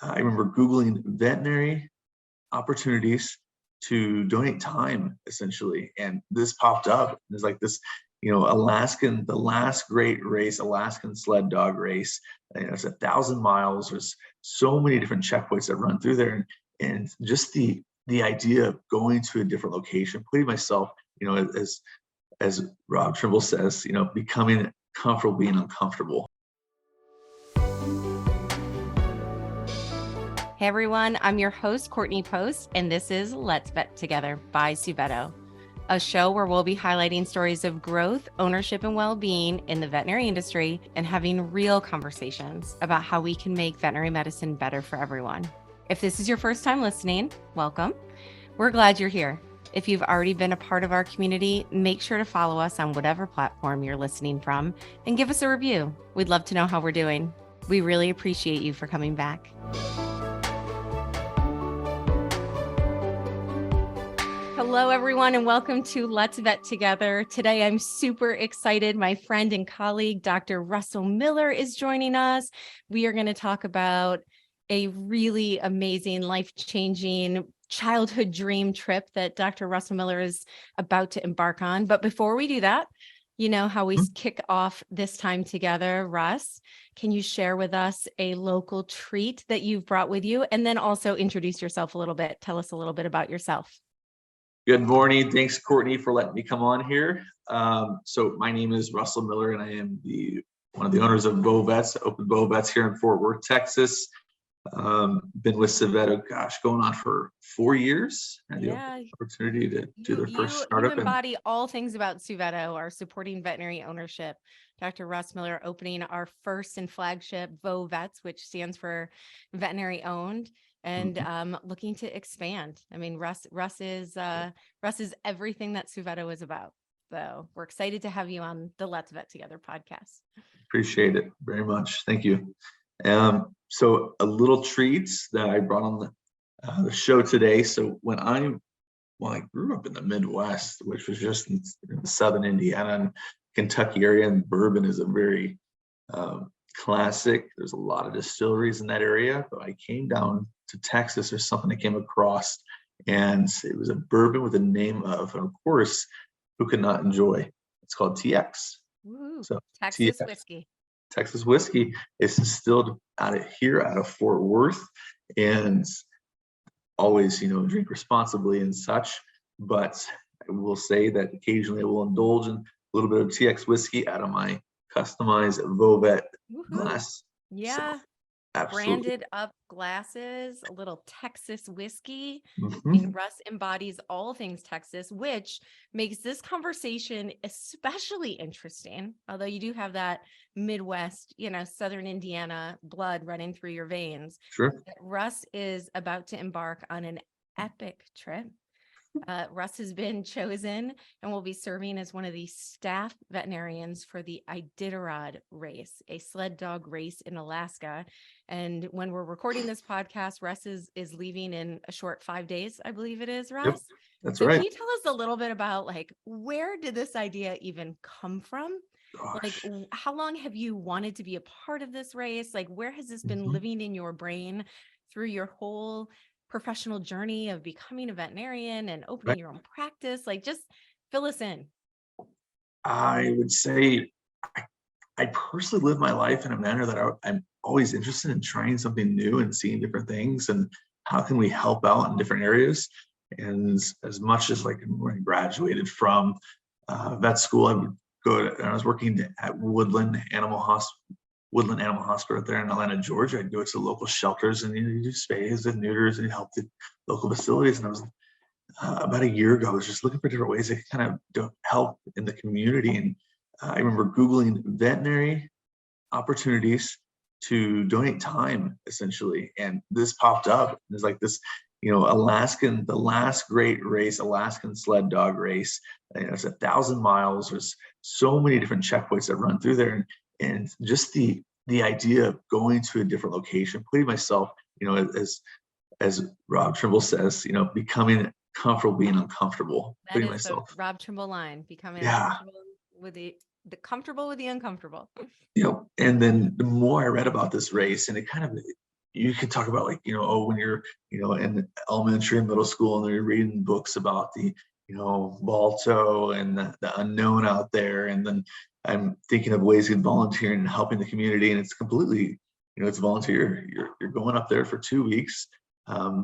I remember Googling veterinary opportunities to donate time, essentially, and this popped up. There's like this, the last great race, Alaskan sled dog race. It's 1,000 miles. There's so many different checkpoints that run through there, and just the idea of going to a different location, putting myself, as Rob Trimble says, becoming comfortable being uncomfortable. Hey everyone, I'm your host, Courtney Post, and this is Let's Vet Together by Suvetto, a show where we'll be highlighting stories of growth, ownership, and well-being in the veterinary industry and having real conversations about how we can make veterinary medicine better for everyone. If this is your first time listening, welcome. We're glad you're here. If you've already been a part of our community, make sure to follow us on whatever platform you're listening from and give us a review. We'd love to know how we're doing. We really appreciate you for coming back. Hello, everyone, and welcome to Let's Vet Together. Today, I'm super excited. My friend and colleague, Dr. Russell Miller, is joining us. We are going to talk about a really amazing, life-changing childhood dream trip that Dr. Russell Miller is about to embark on. But before we do that, you know how we kick off this time together. Russ, can you share with us a local treat that you've brought with you? And then also introduce yourself a little bit. Tell us a little bit about yourself. Good morning. Thanks, Courtney, for letting me come on here. So my name is Russell Miller, and I am one of the owners of Bow Vets, Open Bow Vets here in Fort Worth, Texas. Been with Suvetto, going on for 4 years. I had the opportunity to do their first startup. You embody all things about Suvetto, our supporting veterinary ownership. Dr. Russ Miller opening our first and flagship Bow Vets, which stands for veterinary owned. And looking to expand. I mean, Russ is everything that Suvetto is about. So we're excited to have you on the Let's Vet Together podcast. Appreciate it very much. Thank you. So a little treat that I brought on the show today. So when I grew up in the Midwest, which was just in southern Indiana and Kentucky area, and bourbon is a very classic. There's a lot of distilleries in that area, but I came down to Texas. There's something I came across, and it was a bourbon with a name of course, who could not enjoy. It's called TX. Woo-hoo. So Texas whiskey. Texas whiskey is distilled out of Fort Worth, and always, drink responsibly and such. But I will say that occasionally I will indulge in a little bit of TX whiskey out of my customized Vovet glass. Yeah. So, absolutely. Branded up glasses, a little Texas whiskey. Mm-hmm. I mean, Russ embodies all things Texas, which makes this conversation especially interesting. Although you do have that Midwest, Southern Indiana blood running through your veins. Sure. Russ is about to embark on an epic trip. Russ has been chosen and will be serving as one of the staff veterinarians for the Iditarod race, a sled dog race in Alaska. And when we're recording this podcast, Russ is leaving in a short 5 days, I believe it is, Russ. Yep, that's so right. Can you tell us a little bit about where did this idea even come from? Gosh. How long have you wanted to be a part of this race? Where has this been living in your brain through your whole professional journey of becoming a veterinarian and opening your own practice? Just fill us in. I would say I personally live my life in a manner that I'm always interested in trying something new and seeing different things, and how can we help out in different areas. And as much as when I graduated from vet school, I would I was working at Woodland Animal Hospital there in Atlanta, Georgia. I'd go to the local shelters and do spays and neuters and help the local facilities. And I was about a year ago, I was just looking for different ways to kind of help in the community. And I remember Googling veterinary opportunities to donate time, essentially. And this popped up. There's this, the last great race, Alaskan sled dog race. It's 1,000 miles. There's so many different checkpoints that run through there. And just the idea of going to a different location, putting myself, as Rob Trimble says, becoming comfortable being uncomfortable. That is myself. The Rob Trimble line, becoming uncomfortable with the comfortable with the uncomfortable. And then the more I read about this race, and it kind of you could talk about like, when you're, in elementary and middle school and they're reading books about the, Balto and the unknown out there. And then I'm thinking of ways of volunteering and helping the community. And it's completely, it's volunteer. You're going up there for 2 weeks.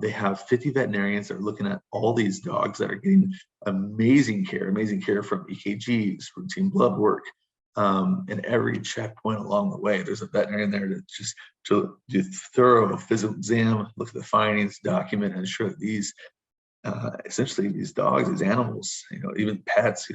They have 50 veterinarians that are looking at all these dogs that are getting amazing care from EKGs, routine blood work, and every checkpoint along the way. There's a veterinarian there to do thorough physical exam, look at the findings, document, and ensure that these essentially these dogs, these animals, even pets,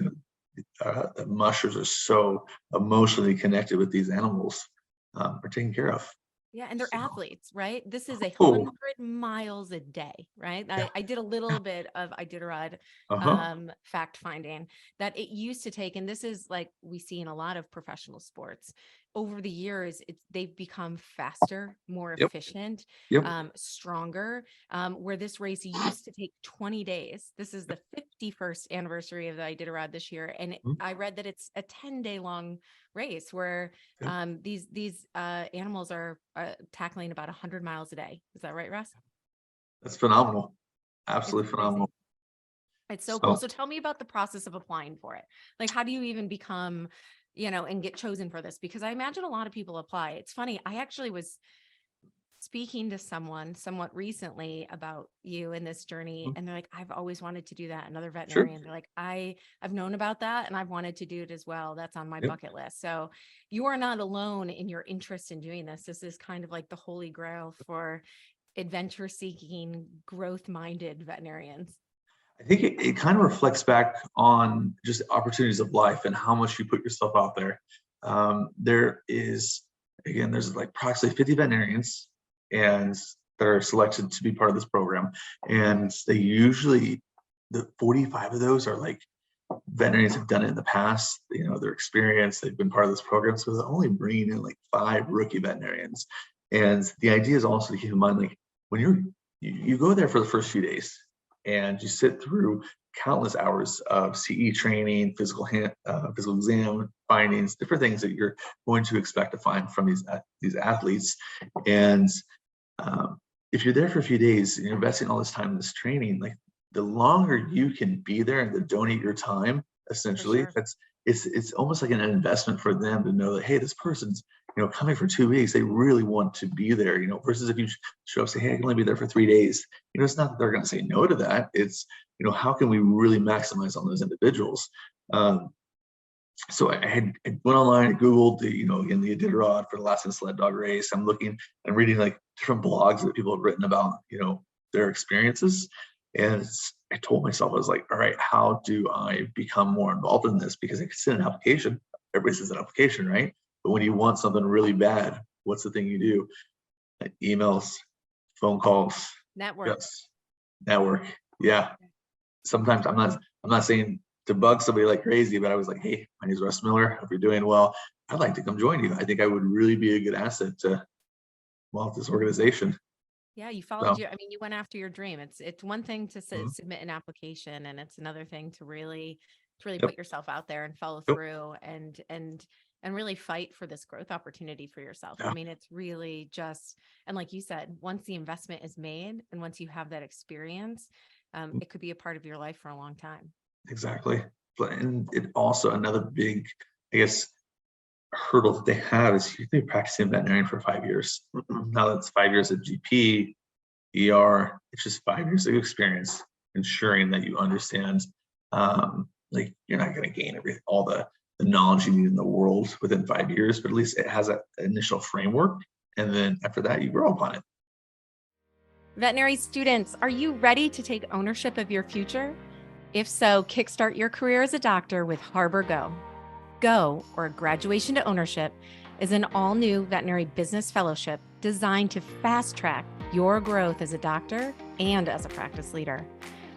the mushers are so emotionally connected with these animals, are taken care of. Yeah, and they're So, athletes, right? This is oh, 100 miles a day, right? yeah, I did a yeah, little bit of Iditarod uh-huh, fact finding that it used to take, and this is like we see in a lot of professional sports over the years, they've become faster, more yep, efficient, yep, stronger. Where this race used to take 20 days. This is the 51st anniversary of the Iditarod this year, and mhm, I read that it's a 10-day long race where yep. these animals are tackling about 100 miles a day. Is that right, Russ? That's phenomenal. It's Absolutely crazy. phenomenal. It's so cool. So, So tell me about the process of applying for it. Like, how do you even become, and get chosen for this? Because I imagine a lot of people apply. It's funny. I actually was speaking to someone somewhat recently about you and this journey, mhm, and they're like, I've always wanted to do that. Another sure, veterinarian, they're like, I've known about that and I've wanted to do it as well. That's on my yep. bucket list. So you are not alone in your interest in doing this. This is kind of like the holy grail for adventure seeking, growth minded veterinarians. I think it kind of reflects back on just opportunities of life and how much you put yourself out there. There's like approximately 50 veterinarians and that are selected to be part of this program. And the 45 of those are like veterinarians have done it in the past, their experience, they've been part of this program. So they're only bringing in like 5 rookie veterinarians. And the idea is also to keep in mind, like when you go there for the first few days and you sit through countless hours of CE training, physical exam findings, different things that you're going to expect to find from these athletes. And if you're there for a few days and you're investing all this time in this training, like the longer you can be there and to donate your time, For essentially, sure. it's almost like an investment for them to know that, hey, this person's coming for 2 weeks. They really want to be there. Versus if you show up, say, hey, I can only be there for 3 days. It's not that they're going to say no to that. It's how can we really maximize on those individuals? So I went online and Googled again, the Iditarod for the last sled dog race. I'm looking and reading like different blogs that people have written about, their experiences. And I told myself, I was like, all right, how do I become more involved in this? Because I could send an application. Everybody sends an application, right? But when you want something really bad, what's the thing you do? Like emails, phone calls, Network. yes, network. Yeah. Sometimes I'm not saying to bug somebody like crazy, but I was like, hey, my name is Russ Miller. Hope you're doing well. I'd like to come join you. I think I would really be a good asset to this organization. Yeah, you followed So, you went after your dream. It's one thing to mhm, submit an application, and it's another thing to really yep, put yourself out there and follow yep, through and really fight for this growth opportunity for yourself. I yeah, mean, it's really just, and like you said, once the investment is made and once you have that experience, mm, it could be a part of your life for a long time. exactly. And it also another big, I guess, hurdle that they have is you've been practicing veterinarian for 5 years. Now that's 5 years at GP, ER. It's just 5 years of experience, ensuring that you understand. Like you're not going to gain all the knowledge you need in the world within 5 years, but at least it has an initial framework, and then after that, you grow upon it. Veterinary students, are you ready to take ownership of your future? If so, kickstart your career as a doctor with Harbor Go. Go, or Graduation to Ownership, is an all-new veterinary business fellowship designed to fast-track your growth as a doctor and as a practice leader.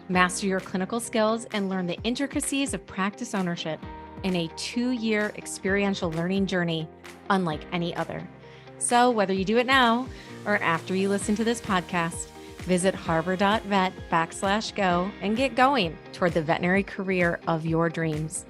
Master your clinical skills and learn the intricacies of practice ownership in a 2-year experiential learning journey unlike any other. So whether you do it now or after you listen to this podcast, visit harbor.vet/go and get going toward the veterinary career of your dreams.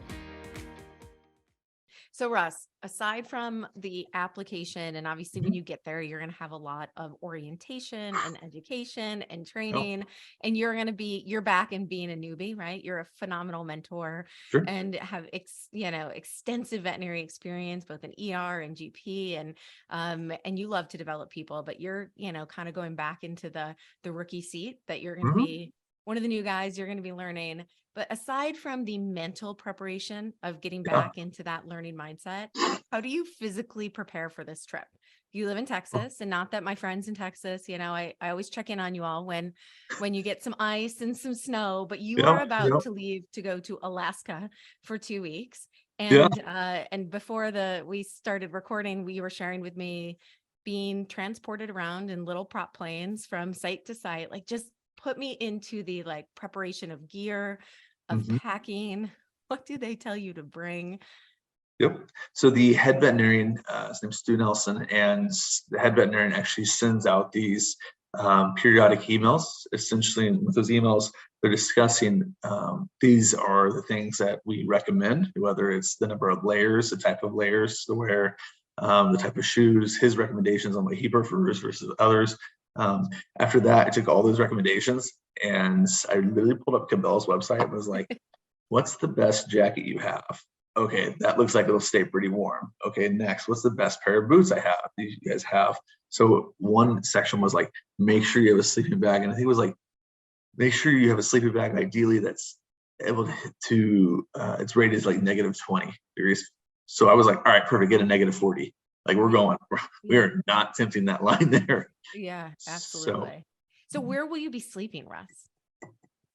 So Russ, aside from the application, and obviously when Mhm. you get there, you're going to have a lot of orientation and education and Yep. training, and you're back and being a newbie, right? You're a phenomenal mentor Sure. and have extensive veterinary experience, both in ER and GP, and you love to develop people, but you're, kind of going back into the rookie seat that you're going to Mhm. be one of the new guys, you're going to be learning. But aside from the mental preparation of getting Yeah. back into that learning mindset, how do you physically prepare for this trip? You live in Oh, Texas, and not that my friends in Texas, I always check in on you all when you get some ice and some snow, but you are yeah. about Yeah. to leave to go to Alaska for 2 weeks. Yeah. And before we started recording, you were sharing with me being transported around in little prop planes from site to site. Like, just put me into the like preparation of gear, of Mhm. packing. What do they tell you to bring? Yep. So the head veterinarian, his name's Stu Nelson, and the head veterinarian actually sends out these periodic emails. Essentially, and with those emails, they're discussing these are the things that we recommend, whether it's the number of layers, the type of layers to wear, the type of shoes, his recommendations on what he prefers versus others. Um, After that, I took all those recommendations and I literally pulled up Cabela's website and was like, what's the best jacket you have? Okay, that looks like it'll stay pretty warm. Okay, next, what's the best pair of boots I have? These you guys have. So one section was like, make sure you have a sleeping bag. And I think it was like, make sure you have a sleeping bag, ideally that's able it's rated as like -20 degrees. So I was like, all right, perfect, get a -40. Like we're going, we Yeah. are not tempting that line there. Yeah, So absolutely. So where will you be sleeping, Russ?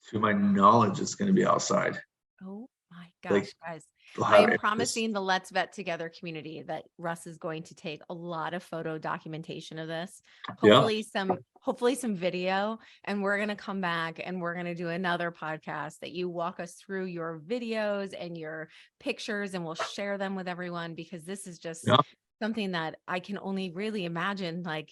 to my knowledge, it's going to be outside. Oh my Like gosh, guys. they'll I have am this. promising the Let's Vet Together community that Russ is going to take a lot of photo documentation of this. Yeah. Hopefully some video, and we're going to come back and we're going to do another podcast that you walk us through your videos and your pictures, and we'll share them with everyone, because this is just Yeah. something that I can only really imagine, like,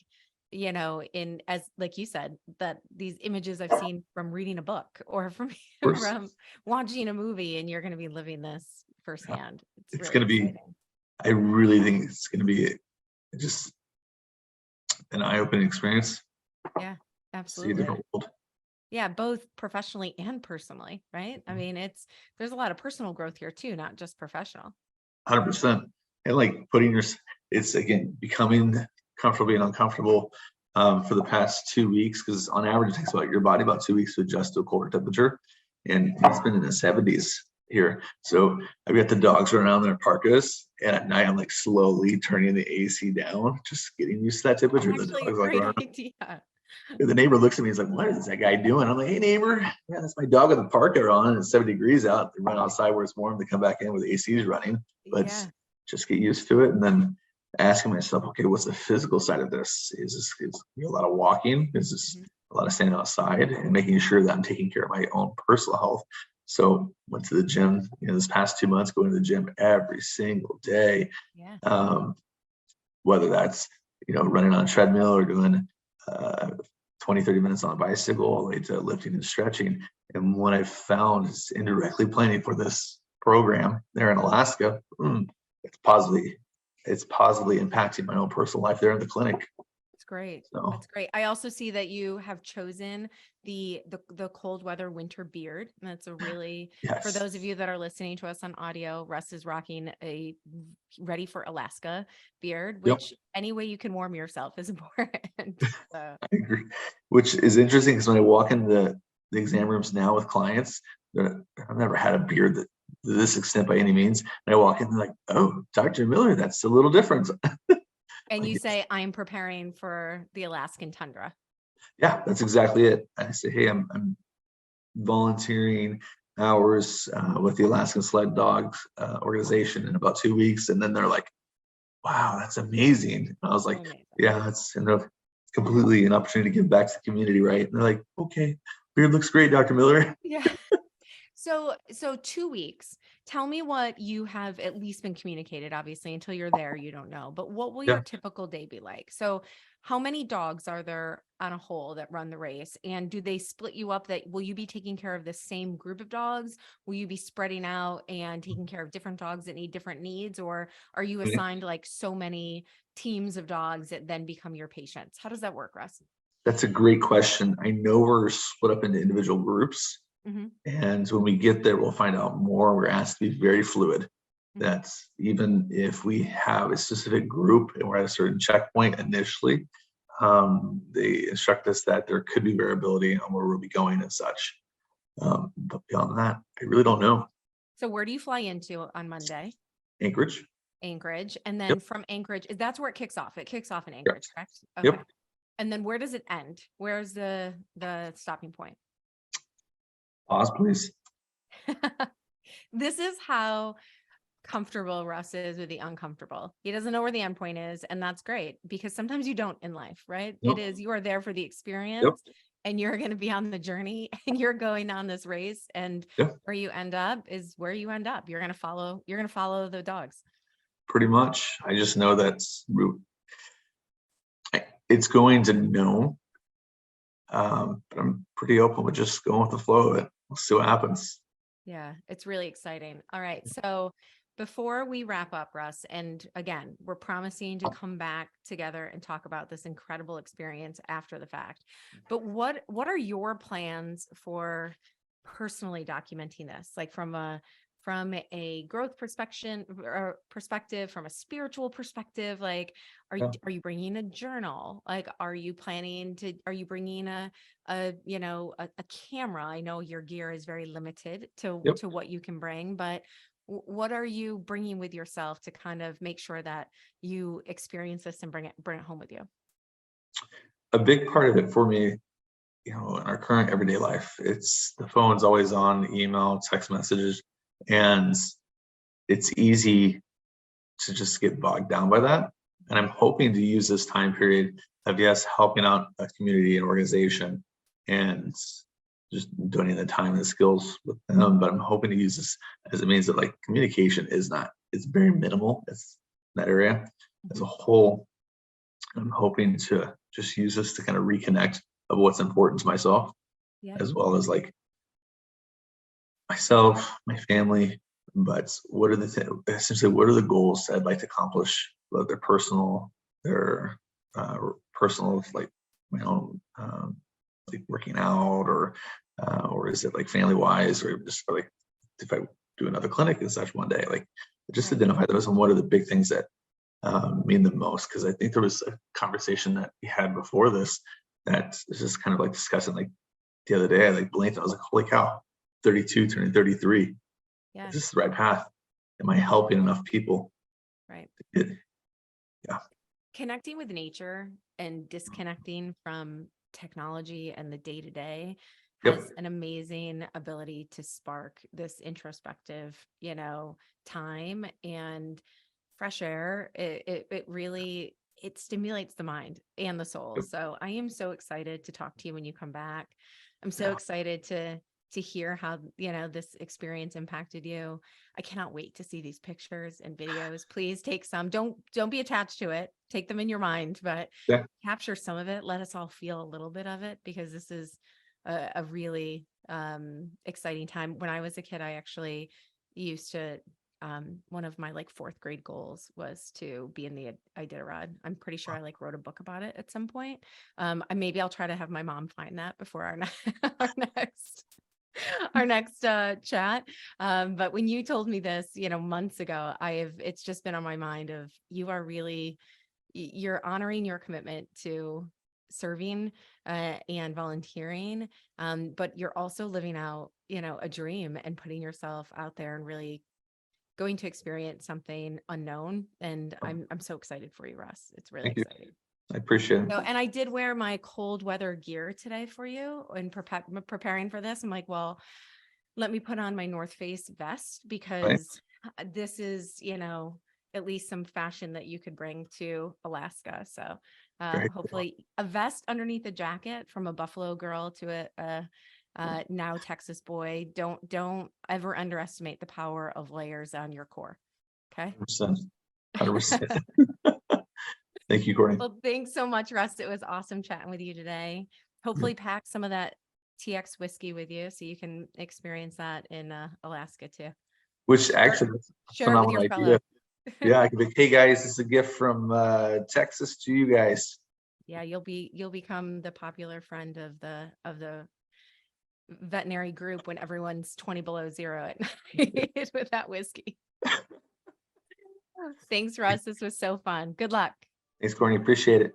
in, as like you said, that these images I've seen from reading a book or from Course. from watching a movie, and you're going to be living this Yeah. firsthand. It's It's really going to be, exciting. I really think it's going to be just an eye-opening experience. Yeah, See a different absolutely. world. Yeah, both professionally and personally, right? I mean, there's a lot of personal growth here too, not just professional. 100%. And like it's again becoming comfortable being uncomfortable for the past 2 weeks, because on average it takes about your body about 2 weeks to adjust to a colder temperature. And it's been in the 70s here. So I've got the dogs running around in their parkas, and at night I'm like slowly turning the AC down, just getting used to that temperature. The Actually, a dogs like great running. idea. The neighbor looks at me, he's like, what is that guy doing? I'm like, hey neighbor, yeah, that's my dog with the parka on and it's 70 degrees out. They run outside where it's warm, they come back in where the AC is running. But Yeah. just get used to it. And then asking myself, okay, what's the physical side of this? Is a lot of walking? Is this Mhm. a lot of standing outside and making sure that I'm taking care of my own personal health? So went to the gym, this past 2 months, going to the gym every single day. Yeah. Um, Whether that's, running on a treadmill or doing uh, 20, 30 minutes on a bicycle, all the way to lifting and stretching. And what I found is indirectly planning for this program there in Alaska, it's positively, it's positively impacting my own personal life there in the clinic. That's great. So That's great. I also see that you have chosen the cold weather winter beard. And that's for yes, those of you that are listening to us on audio, Russ is rocking a ready for Alaska beard, yep, which any way you can warm yourself is important. So, I agree. Which is interesting because when I walk in the exam rooms now with clients, I've never had a beard that to this extent by any means. And I walk in and they're like, oh, Dr. Miller, that's a little different. and Like, you say, I'm preparing for the Alaskan tundra. yeah, that's exactly it. I say, hey, I'm volunteering hours with the Alaskan Sled Dogs organization in about 2 weeks, and then they're like, "Wow, that's amazing!" And I was like, Amazing. "Yeah, it's completely an opportunity to give back to the community, right?" And they're like, "Okay, beard looks great, Dr. Miller." Yeah. So 2 weeks. Tell me what you have at least been communicated. Obviously, until you're there, you don't know. But what will your Yeah. typical day be like? So, how many dogs are there on a whole that run the race? And do they split you up that will you be taking care of the same group of dogs? Will you be spreading out and taking care of different dogs that need different needs? Or are you assigned like so many teams of dogs that then become your patients? How does that work, Russ? That's a great question. I know we're split up into individual groups. And when we get there, we'll find out more. We're asked to be very fluid. That's even if we have a specific group and we're at a certain checkpoint initially, they instruct us that there could be variability on where we'll be going and such. But beyond that, I really don't know. So where do you fly into on Monday? Anchorage. Anchorage. And then from Anchorage, that's where it kicks off. It kicks off in Anchorage, correct? Okay. Yep. And then where does it end? Where's the stopping point? Pause, please. This is how comfortable Russ is with the uncomfortable. He doesn't know where the end point is. And that's great because sometimes you don't in life, right? Yep. It is, you are there for the experience and you're going to be on the journey and you're going on this race. And where you end up is where you end up. You're going to follow the dogs. Pretty much. I just know that's it's going to know. But I'm pretty open with just going with the flow of it. We'll see what happens. Yeah, it's really exciting. All right. So before we wrap up, Russ, and again, we're promising to come back together and talk about this incredible experience after the fact. But what are your plans for personally documenting this? Like from a growth perspective, from a spiritual perspective, like, are you bringing a journal? Like, are you bringing a camera? I know your gear is very limited to what you can bring, but what are you bringing with yourself to kind of make sure that you experience this and bring it home with you? A big part of it for me, in our current everyday life, it's the phone's always on, email, text messages. And it's easy to just get bogged down by that. And I'm hoping to use this time period of, helping out a community and organization and just donating the time and the skills with them. But I'm hoping to use this as a means that like communication it's very minimal. It's that area as a whole. I'm hoping to just use this to kind of reconnect of what's important to myself, as well as like myself, my family, but what are the goals I'd like to accomplish, whether they're personal, like my own, like working out, or is it like family wise, or just like if I do another clinic and such one day, like just identify those and what are the big things that mean the most. Because I think there was a conversation that we had before this that is just kind of like discussing like the other day. I like blinked and I was like, holy cow, 32 turning 33. Is this the right path? Am I helping enough people? Right. Yeah. Connecting with nature and disconnecting from technology and the day-to-day has an amazing ability to spark this introspective, time and fresh air. It really stimulates the mind and the soul. So I am so excited to talk to you when you come back. I'm so excited to hear how, this experience impacted you. I cannot wait to see these pictures and videos. Please take some, don't be attached to it. Take them in your mind, but capture some of it. Let us all feel a little bit of it, because this is a really exciting time. When I was a kid, I actually used to, one of my like 4th grade goals was to be in the Iditarod. I'm pretty sure I like wrote a book about it at some point. Maybe I'll try to have my mom find that before our next chat. But when you told me this, months ago, it's just been on my mind of you're honoring your commitment to serving and volunteering. But you're also living out, a dream and putting yourself out there and really going to experience something unknown. And I'm so excited for you, Russ. It's really exciting. I appreciate it. And I did wear my cold weather gear today for you and preparing for this. I'm like, well, let me put on my North Face vest, because this is, at least some fashion that you could bring to Alaska. So hopefully a vest underneath a jacket, from a Buffalo girl to a now Texas boy. Don't ever underestimate the power of layers on your core. Okay. 100%. Thank you, Courtney. Well, thanks so much, Russ. It was awesome chatting with you today. Hopefully pack some of that TX whiskey with you so you can experience that in Alaska too. Which actually, that's a Share it with phenomenal your fellow. idea. Yeah, I could be, hey guys, this is a gift from Texas to you guys. Yeah, you'll become the popular friend of the veterinary group when everyone's 20 below zero at night with that whiskey. Thanks, Russ. This was so fun. Good luck. Thanks, Courtney. Appreciate it.